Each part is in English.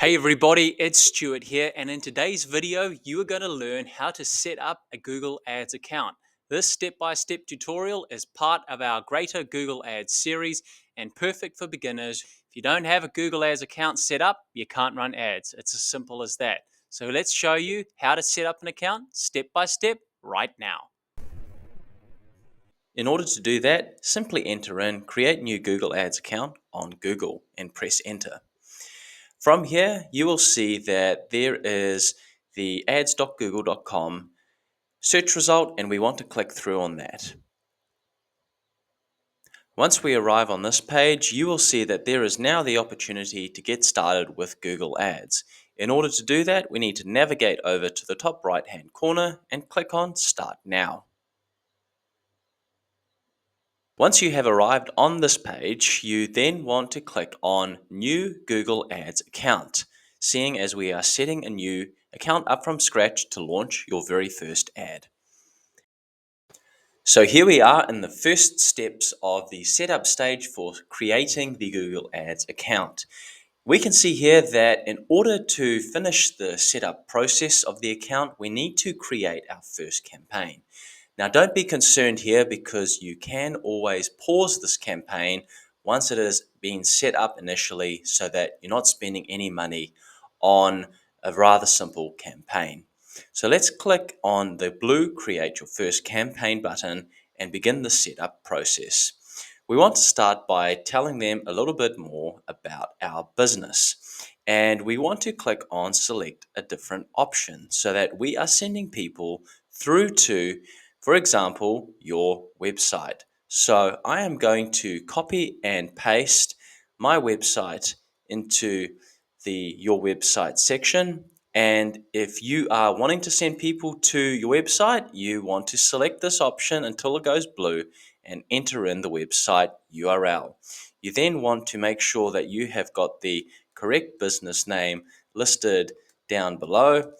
Hey everybody, it's Stuart here, and in today's video, you are going to learn how to set up a Google Ads account. This step-by-step tutorial is part of our Greater Google Ads series and perfect for beginners. If you don't have a Google Ads account set up, you can't run ads. It's as simple as that. So let's show you how to set up an account step by step right now. In order to do that, simply enter in Create New Google Ads Account on Google and press Enter. From here, you will see that there is the ads.google.com search result, and we want to click through on that. Once we arrive on this page, you will see that there is now the opportunity to get started with Google Ads. In order to do that, we need to navigate over to the top right-hand corner and click on Start Now. Once you have arrived on this page, you then want to click on New Google Ads Account, seeing as we are setting a new account up from scratch to launch your very first ad. So here we are in the first steps of the setup stage for creating the Google Ads account. We can see here that in order to finish the setup process of the account, we need to create our first campaign. Now, don't be concerned here because you can always pause this campaign once it has been set up initially so that you're not spending any money on a rather simple campaign. So let's click on the blue Create Your First Campaign button and begin the setup process. We want to start by telling them a little bit more about our business. And we want to click on Select a different option so that we are sending people through to, for example, your website. So I am going to copy and paste my website into the Your Website section. And if you are wanting to send people to your website, you want to select this option until it goes blue and enter in the website URL. You then want to make sure that you have got the correct business name listed down below.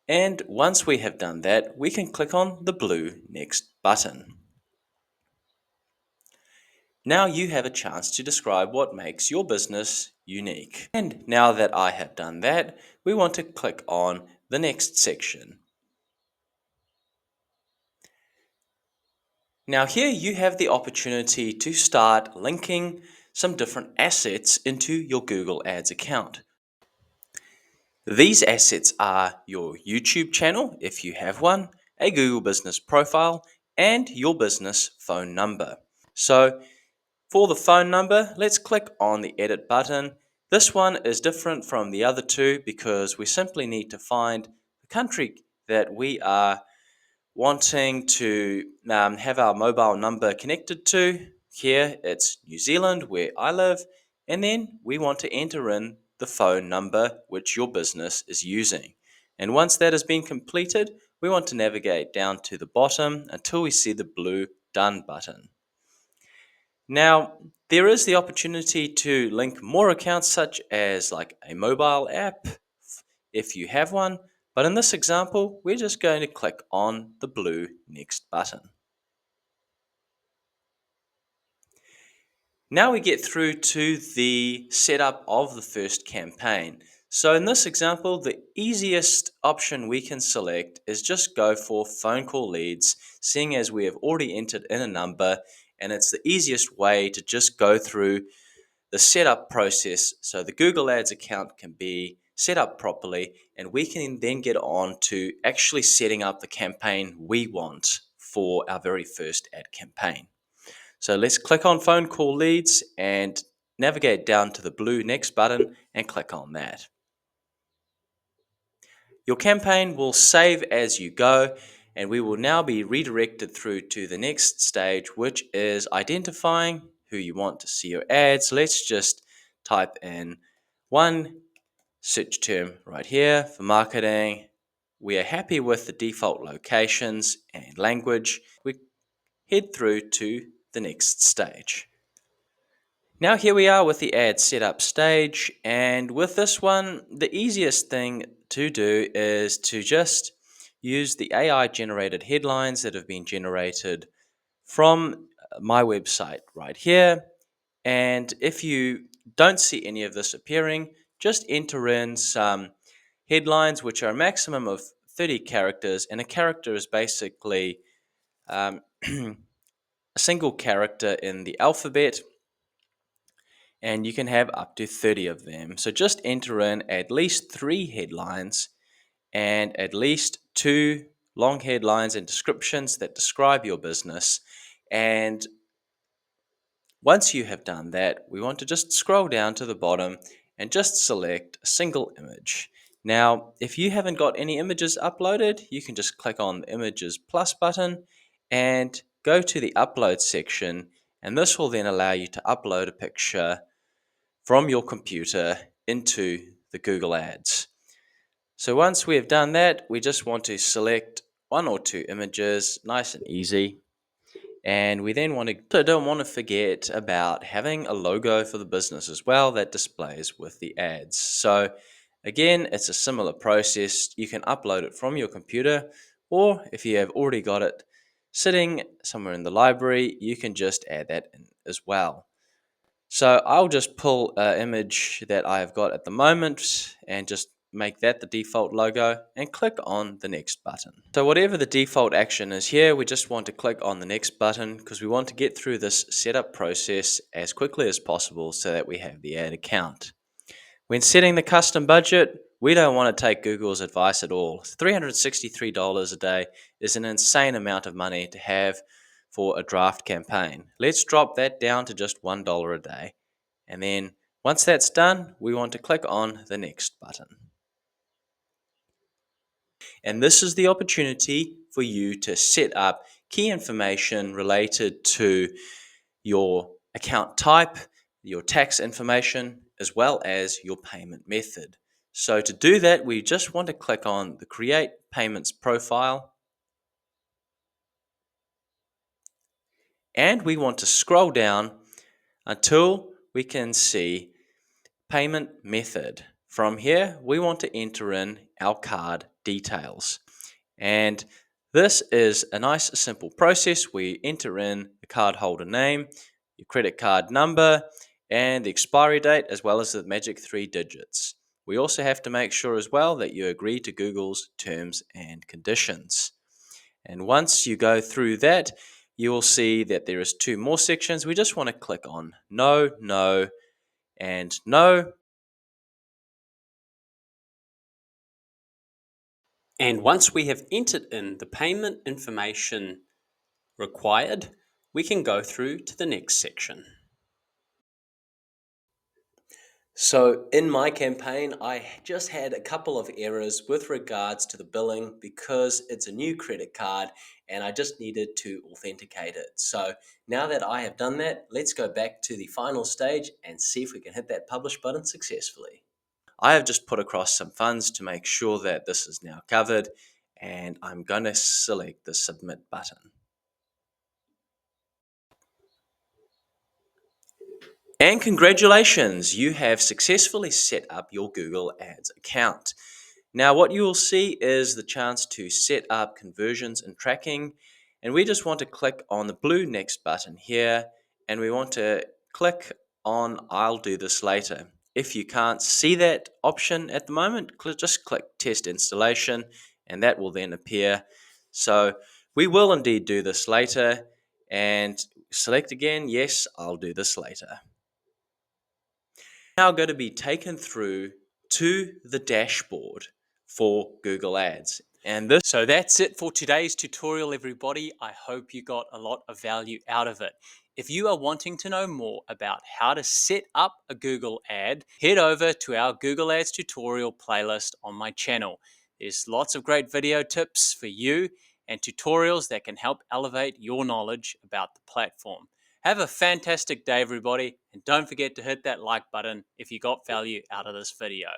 And once we have done that, we can click on the blue Next button. Now you have a chance to describe what makes your business unique. And now that I have done that, we want to click on the next section. Now here you have the opportunity to start linking some different assets into your Google Ads account. These assets are your YouTube channel, if you have one, a Google Business profile, and your business phone number. So for the phone number, let's click on the Edit button. This one is different from the other two because we simply need to find the country that we are wanting to have our mobile number connected to. Here it's New Zealand, where I live, and then we want to enter in the phone number which your business is using. And once that has been completed, we want to navigate down to the bottom until we see the blue Done button. Now, there is the opportunity to link more accounts such as like a mobile app if you have one, but in this example, we're just going to click on the blue Next button. Now we get through to the setup of the first campaign. So in this example, the easiest option we can select is just go for phone call leads, seeing as we have already entered in a number, and it's the easiest way to just go through the setup process so the Google Ads account can be set up properly, and we can then get on to actually setting up the campaign we want for our very first ad campaign. So let's click on phone call leads and navigate down to the blue Next button and click on that. Your campaign will save as you go, and we will now be redirected through to the next stage, which is identifying who you want to see your ads. Let's just type in one search term right here for marketing. We are happy with the default locations and language. We head through to the next stage. Now here we are with the ad setup stage, and with this one, the easiest thing to do is to just use the AI generated headlines that have been generated from my website right here. And if you don't see any of this appearing, just enter in some headlines, which are a maximum of 30 characters, and a character is basically a single character in the alphabet, and you can have up to 30 of them. So just enter in at least 3 headlines and at least 2 long headlines and descriptions that describe your business. And once you have done that, we want to just scroll down to the bottom and just select a single image. Now, if you haven't got any images uploaded, you can just click on the images plus button and go to the upload section, and this will then allow you to upload a picture from your computer into the Google Ads. So once we have done that, we just want to select 1 or 2 images, nice and easy. And we then don't want to forget about having a logo for the business as well that displays with the ads. So again, it's a similar process. You can upload it from your computer, or if you have already got it sitting somewhere in the library, you can just add that in as well. So I'll just pull an image that I've got at the moment and just make that the default logo and click on the next button. So whatever the default action is here, we just want to click on the next button because we want to get through this setup process as quickly as possible so that we have the ad account. When setting the custom budget, we don't want to take Google's advice at all. $363 a day is an insane amount of money to have for a draft campaign. Let's drop that down to just $1 a day. And then once that's done, we want to click on the next button. And this is the opportunity for you to set up key information related to your account type, your tax information, as well as your payment method. So to do that, we just want to click on the Create Payments profile. And we want to scroll down until we can see Payment Method. From here, we want to enter in our card details. And this is a nice simple process. We enter in the cardholder name, your credit card number, and the expiry date, as well as the magic 3 digits. We also have to make sure as well that you agree to Google's terms and conditions. And once you go through that, you will see that there is 2 more sections. We just want to click on No, No, and No. And once we have entered in the payment information required, we can go through to the next section. So in my campaign, I just had a couple of errors with regards to the billing because it's a new credit card and I just needed to authenticate it. So now that I have done that, let's go back to the final stage and see if we can hit that publish button successfully. I have just put across some funds to make sure that this is now covered, and I'm going to select the submit button. And congratulations, you have successfully set up your Google Ads account. Now what you will see is the chance to set up conversions and tracking, and we just want to click on the blue next button here, and we want to click on I'll do this later. If you can't see that option at the moment, just click test installation and that will then appear. So we will indeed do this later, and select again, yes, I'll do this later. Now going to be taken through to the dashboard for Google Ads. So that's it for today's tutorial, everybody. I hope you got a lot of value out of it. If you are wanting to know more about how to set up a Google ad, head over to our Google Ads tutorial playlist on my channel. There's lots of great video tips for you and tutorials that can help elevate your knowledge about the platform. Have a fantastic day, everybody, and don't forget to hit that like button if you got value out of this video.